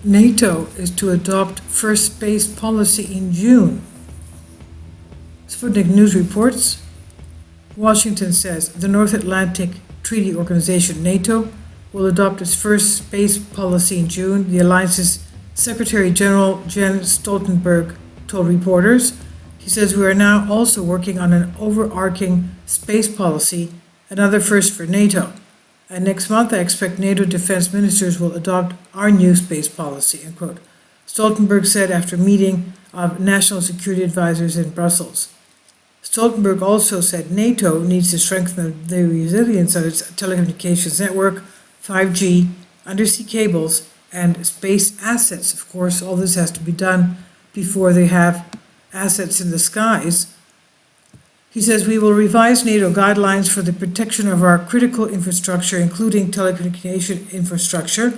NATO is to adopt first space policy in June. Sputnik News reports, Washington says the North Atlantic Treaty Organization, NATO, will adopt its first space policy in June, the alliance's Secretary General Jens Stoltenberg told reporters. He says we are now also working on an overarching space policy, another first for NATO. And next month, I expect NATO defense ministers will adopt our new space policy, end quote. Stoltenberg said after a meeting of national security advisors in Brussels. Stoltenberg also said NATO needs to strengthen the resilience of its telecommunications network, 5G, undersea cables, and space assets. Of course, all this has to be done before they have assets in the skies. He says we will revise NATO guidelines for the protection of our critical infrastructure, including telecommunication infrastructure.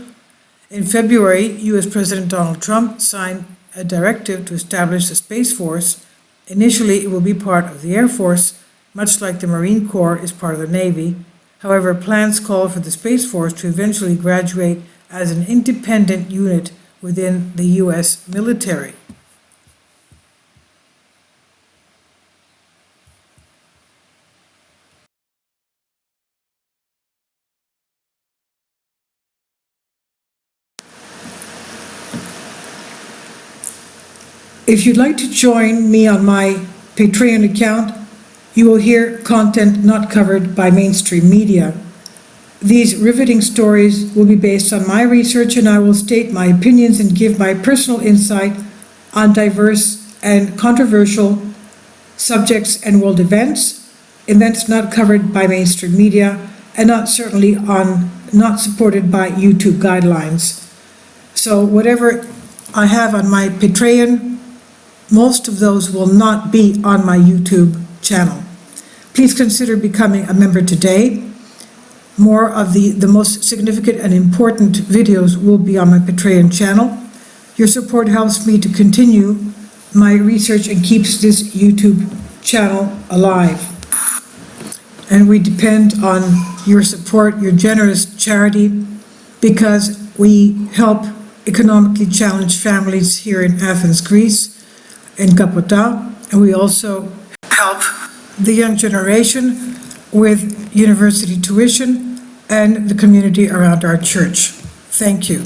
In February, U.S. President Donald Trump signed a directive to establish a Space Force. Initially, it will be part of the Air Force, much like the Marine Corps is part of the Navy. However, plans call for the Space Force to eventually graduate as an independent unit within the U.S. military. If you'd like to join me on my Patreon account, you will hear content not covered by mainstream media. These riveting stories will be based on my research, and I will state my opinions and give my personal insight on diverse and controversial subjects and world events not covered by mainstream media, and not supported by YouTube guidelines. So whatever I have on my Patreon, most of those will not be on my YouTube channel. Please consider becoming a member today. More of the most significant and important videos will be on my Patreon channel. Your support helps me to continue my research and keeps this YouTube channel alive. And we depend on your support, your generous charity, because we help economically challenged families here in Athens, Greece, in Kapota, and we also help the young generation with university tuition and the community around our church. Thank you.